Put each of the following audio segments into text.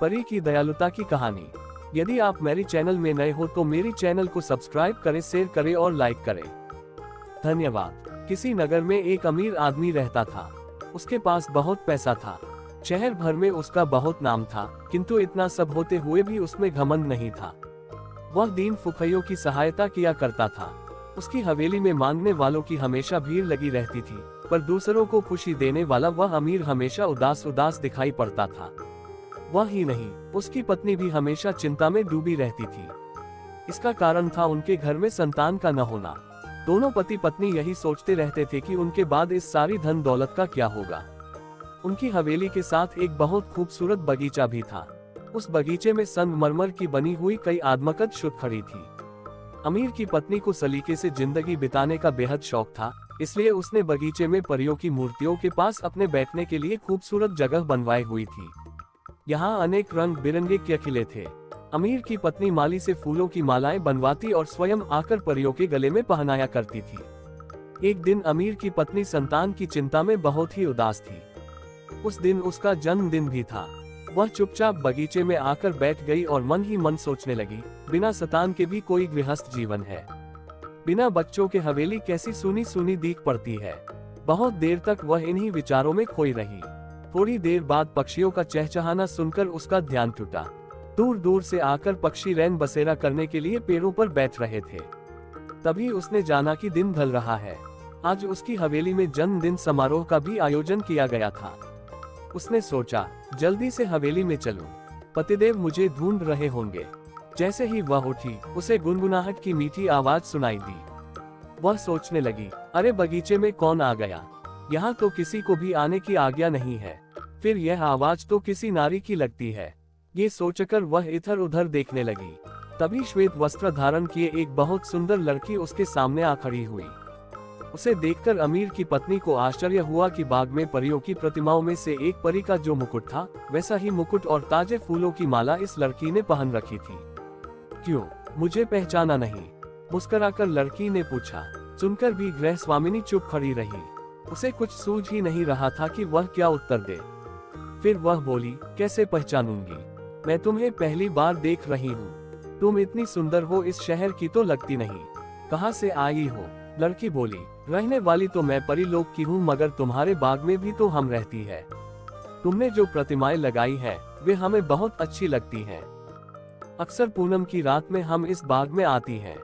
परी की दयालुता की कहानी। यदि आप मेरी चैनल में नए हो तो मेरी चैनल को सब्सक्राइब करें, शेयर करें और लाइक करें। धन्यवाद। किसी नगर में एक अमीर आदमी रहता था। उसके पास बहुत पैसा था। शहर भर में उसका बहुत नाम था, किंतु इतना सब होते हुए भी उसमें घमंड नहीं था। वह दीन फुकरियों की सहायता किया करता था। उसकी हवेली में मांगने वालों की हमेशा भीड़ लगी रहती थी, पर दूसरों को खुशी देने वाला वह अमीर हमेशा उदास उदास दिखाई पड़ता था। वह ही नहीं, उसकी पत्नी भी हमेशा चिंता में डूबी रहती थी। इसका कारण था उनके घर में संतान का न होना। दोनों पति पत्नी यही सोचते रहते थे कि उनके बाद इस सारी धन दौलत का क्या होगा। उनकी हवेली के साथ एक बहुत खूबसूरत बगीचा भी था। उस बगीचे में संगमरमर की बनी हुई कई आदमकद शुद्ध खड़ी थी। अमीर की पत्नी को सलीके से जिंदगी बिताने का बेहद शौक था, इसलिए उसने बगीचे में परियों की मूर्तियों के पास अपने बैठने के लिए खूबसूरत जगह बनवाई हुई थी। यहाँ अनेक रंग बिरंगे खिले थे। अमीर की पत्नी माली से फूलों की मालाएं बनवाती और स्वयं आकर परियों के गले में पहनाया करती थी। एक दिन अमीर की पत्नी संतान की चिंता में बहुत ही उदास थी। उस दिन उसका जन्मदिन भी था। वह चुपचाप बगीचे में आकर बैठ गई और मन ही मन सोचने लगी, बिना संतान के भी कोई गृहस्थ जीवन है। बिना बच्चों के हवेली कैसी सूनी सूनी दिख पड़ती है। बहुत देर तक वह इन्हीं विचारों में खोई रही। थोड़ी देर बाद पक्षियों का चहचहाना सुनकर उसका ध्यान टूटा। दूर दूर से आकर पक्षी रैन बसेरा करने के लिए पेड़ों पर बैठ रहे थे। तभी उसने जाना कि दिन ढल रहा है। आज उसकी हवेली में जन्मदिन समारोह का भी आयोजन किया गया था। उसने सोचा, जल्दी से हवेली में चलूं। पतिदेव मुझे ढूंढ रहे होंगे। जैसे ही वह उठी, उसे गुनगुनाहट की मीठी आवाज सुनाई दी। वह सोचने लगी, अरे बगीचे में कौन आ गया? यहाँ तो किसी को भी आने की आज्ञा नहीं है। फिर यह आवाज तो किसी नारी की लगती है। ये सोचकर वह इधर उधर देखने लगी। तभी श्वेत वस्त्र धारण किए एक बहुत सुंदर लड़की उसके सामने आ खड़ी हुई। उसे देखकर अमीर की पत्नी को आश्चर्य हुआ कि बाग में परियों की प्रतिमाओं में से एक परी का जो मुकुट था, वैसा ही मुकुट और ताजे फूलों की माला इस लड़की ने पहन रखी थी। क्यों, मुझे पहचाना नहीं? मुस्कुराकर लड़की ने पूछा। सुनकर भी गृह स्वामिनी चुप खड़ी रही। उसे कुछ सूझ ही नहीं रहा था कि वह क्या उत्तर दे। फिर वह बोली, कैसे पहचानूंगी? मैं तुम्हें पहली बार देख रही हूँ। तुम इतनी सुंदर हो इस शहर की तो लगती नहीं। कहाँ से आई हो? लड़की बोली, रहने वाली तो मैं परी लोक की हूँ, मगर तुम्हारे बाग में भी तो हम रहती है। तुमने जो प्रतिमाएं लगाई है वे हमें बहुत अच्छी लगती हैं। अक्सर पूनम की रात में हम इस बाग में आती हैं।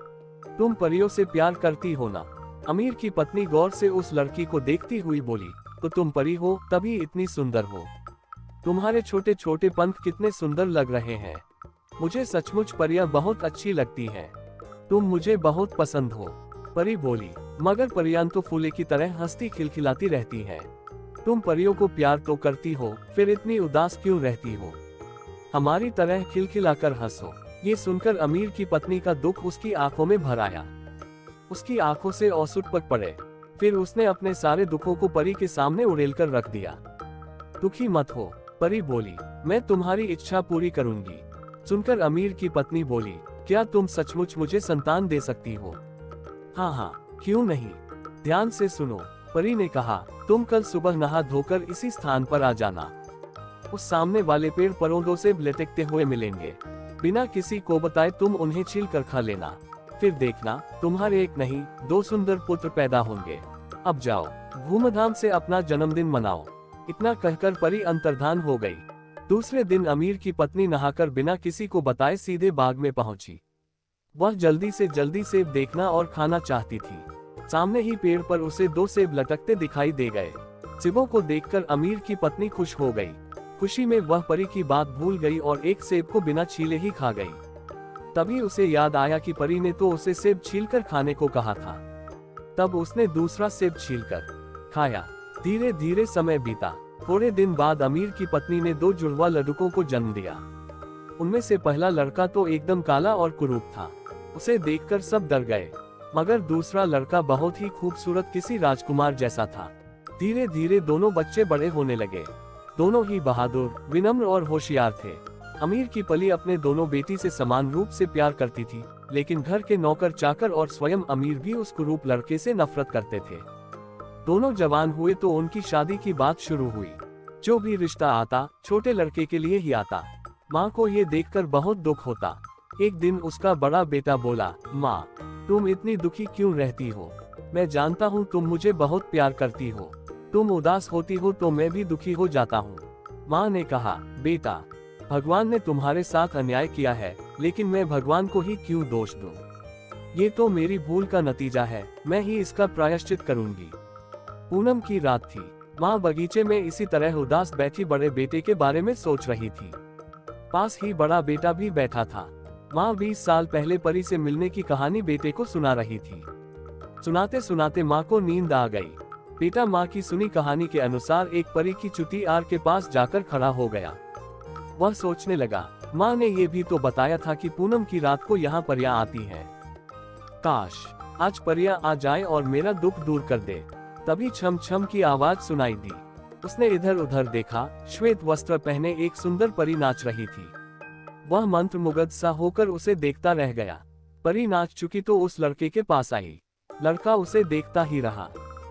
तुम परियों से प्यार करती हो ना? अमीर की पत्नी गौर से उस लड़की को देखती हुई बोली, तो तुम परी हो तभी इतनी सुंदर हो। तुम्हारे छोटे छोटे पंख कितने सुंदर लग रहे हैं। मुझे सचमुच परियां बहुत अच्छी लगती हैं। तुम मुझे बहुत पसंद हो। परी बोली, मगर परियां तो फूले की तरह हंसती खिलखिलाती रहती हैं। तुम परियों को प्यार तो करती हो, फिर इतनी उदास क्यों रहती हो? हमारी तरह खिलखिलाकर हंसो। ये सुनकर अमीर की पत्नी का दुख उसकी आंखों में भर आया। उसकी आंखों से आंसू टपक पड़े। फिर उसने अपने सारे दुखों को परी के सामने उड़ेलकर रख दिया। दुखी मत हो, परी बोली, मैं तुम्हारी इच्छा पूरी करूंगी। सुनकर अमीर की पत्नी बोली, क्या तुम सचमुच मुझे संतान दे सकती हो? हाँ हाँ, क्यों नहीं। ध्यान से सुनो, परी ने कहा, तुम कल सुबह नहा धोकर इसी स्थान पर आ जाना। उस सामने वाले पेड़ पौधों से लटकते हुए मिलेंगे। बिना किसी को बताए तुम उन्हें छील कर खा लेना। फिर देखना, तुम्हारे एक नहीं 2 सुंदर पुत्र पैदा होंगे। अब जाओ, धूमधाम से अपना जन्मदिन मनाओ। इतना कहकर परी अंतर्धान हो गई। दूसरे दिन अमीर की पत्नी नहाकर बिना किसी को बताए सीधे बाग में पहुंची। वह जल्दी से जल्दी सेब देखना और खाना चाहती थी। सामने ही पेड़ पर उसे 2 सेब लटकते दिखाई दे गए। सेबों को देखकर अमीर की पत्नी खुश हो गई। खुशी में वह परी की बात भूल गई और एक सेब को बिना छीले ही खा गई। तभी उसे याद आया कि परी ने तो उसे सेब छीलकर खाने को कहा था। तब उसने दूसरा सेब छीलकर खाया। धीरे धीरे समय बीता। थोड़े दिन बाद अमीर की पत्नी ने 2 जुड़वा लड़कों को जन्म दिया। उनमें से पहला लड़का तो एकदम काला और कुरूप था। उसे देखकर सब डर गए, मगर दूसरा लड़का बहुत ही खूबसूरत किसी राजकुमार जैसा था। धीरे धीरे दोनों बच्चे बड़े होने लगे। दोनों ही बहादुर, विनम्र और होशियार थे। अमीर की पली अपने दोनों बेटी से समान रूप से प्यार करती थी, लेकिन घर के नौकर चाकर और स्वयं अमीर भी उस कुरूप लड़के से नफरत करते थे। दोनों जवान हुए तो उनकी शादी की बात शुरू हुई। जो भी रिश्ता आता छोटे लड़के के लिए ही आता। माँ को ये देखकर बहुत दुख होता। एक दिन उसका बड़ा बेटा बोला, माँ, तुम इतनी दुखी क्यों रहती हो? मैं जानता हूँ तुम मुझे बहुत प्यार करती हो। तुम उदास होती हो तो मैं भी दुखी हो जाता हूँ। माँ ने कहा, बेटा, भगवान ने तुम्हारे साथ अन्याय किया है, लेकिन मैं भगवान को ही क्यों दोष दूं? ये तो मेरी भूल का नतीजा है, मैं ही इसका प्रायश्चित करूंगी। पूनम की रात थी। माँ बगीचे में इसी तरह उदास बैठी बड़े बेटे के बारे में सोच रही थी। पास ही बड़ा बेटा भी बैठा था। माँ 20 साल पहले परी से मिलने की कहानी बेटे को सुना रही थी। सुनाते सुनाते माँ को नींद आ गई। बेटा माँ की सुनी कहानी के अनुसार एक परी की चुटियार के पास जाकर खड़ा हो गया। वह सोचने लगा, माँ ने ये भी तो बताया था कि पूनम की रात को यहाँ परियां आती हैं। काश आज परियां आ जाए और मेरा दुख दूर कर दे। तभी छम छम की आवाज सुनाई दी। उसने इधर उधर देखा। श्वेत वस्त्र पहने एक सुंदर परी नाच रही थी। वह मंत्रमुग्ध सा होकर उसे देखता रह गया। परी नाच चुकी तो उस लड़के के पास आई। लड़का उसे देखता ही रहा।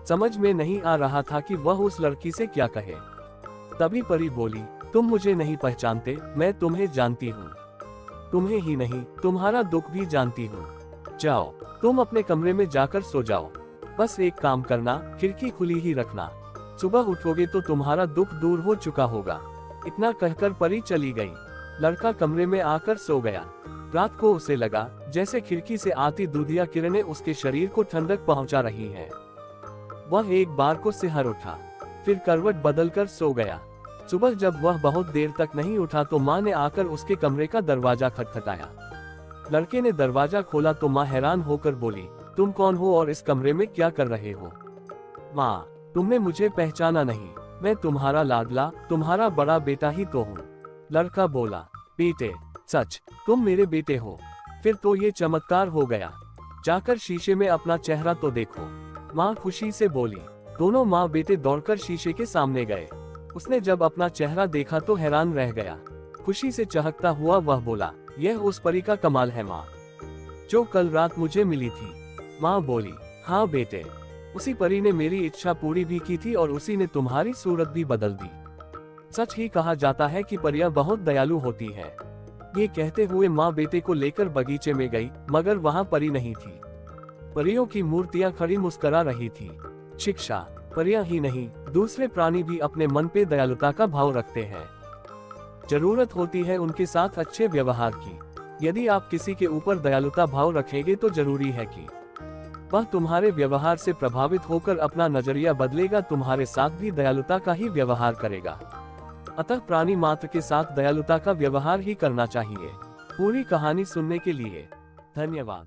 समझ में नहीं आ रहा था कि वह उस लड़की से क्या कहे। तभी परी बोली, तुम मुझे नहीं पहचानते, मैं तुम्हें जानती हूँ। तुम्हें ही नहीं, तुम्हारा दुख भी जानती हूँ। जाओ, तुम अपने कमरे में जाकर सो जाओ। बस एक काम करना, खिड़की खुली ही रखना। सुबह उठोगे तो तुम्हारा दुख दूर हो चुका होगा। इतना कहकर परी चली गई। लड़का कमरे में आकर सो गया। रात को उसे लगा जैसे खिड़की से आती दूधिया किरणें उसके शरीर को ठंडक पहुंचा रही हैं। वह एक बार को सिहर उठा, फिर करवट बदलकर सो गया। सुबह जब वह बहुत देर तक नहीं उठा तो माँ ने आकर उसके कमरे का दरवाजा खटखटाया। लड़के ने दरवाजा खोला तो माँ हैरान होकर बोली, तुम कौन हो और इस कमरे में क्या कर रहे हो? माँ, तुमने मुझे पहचाना नहीं। मैं तुम्हारा लाडला, तुम्हारा बड़ा बेटा ही तो हूँ। लड़का बोला, बेटे, सच तुम मेरे बेटे हो? फिर तो ये चमत्कार हो गया। जाकर शीशे में अपना चेहरा तो देखो। माँ खुशी से बोली। दोनों माँ बेटे दौड़कर शीशे के सामने गए। उसने जब अपना चेहरा देखा तो हैरान रह गया। खुशी से चहकता हुआ वह बोला, यह उस परी का कमाल है माँ, जो कल रात मुझे मिली थी। माँ बोली, हाँ बेटे, उसी परी ने मेरी इच्छा पूरी भी की थी और उसी ने तुम्हारी सूरत भी बदल दी। सच ही कहा जाता है कि परियां बहुत दयालु होती हैं। ये कहते हुए माँ बेटे को लेकर बगीचे में गई, मगर वहाँ परी नहीं थी। परियों की मूर्तियां खड़ी मुस्करा रही थी। शिक्षा, परियां ही नहीं, दूसरे प्राणी भी अपने मन पे दयालुता का भाव रखते हैं। जरूरत होती है उनके साथ अच्छे व्यवहार की। यदि आप किसी के ऊपर दयालुता भाव रखेंगे तो जरूरी है कि वह तुम्हारे व्यवहार से प्रभावित होकर अपना नजरिया बदलेगा, तुम्हारे साथ भी दयालुता का ही व्यवहार करेगा। अतः प्राणी मात्र के साथ दयालुता का व्यवहार ही करना चाहिए। पूरी कहानी सुनने के लिए धन्यवाद।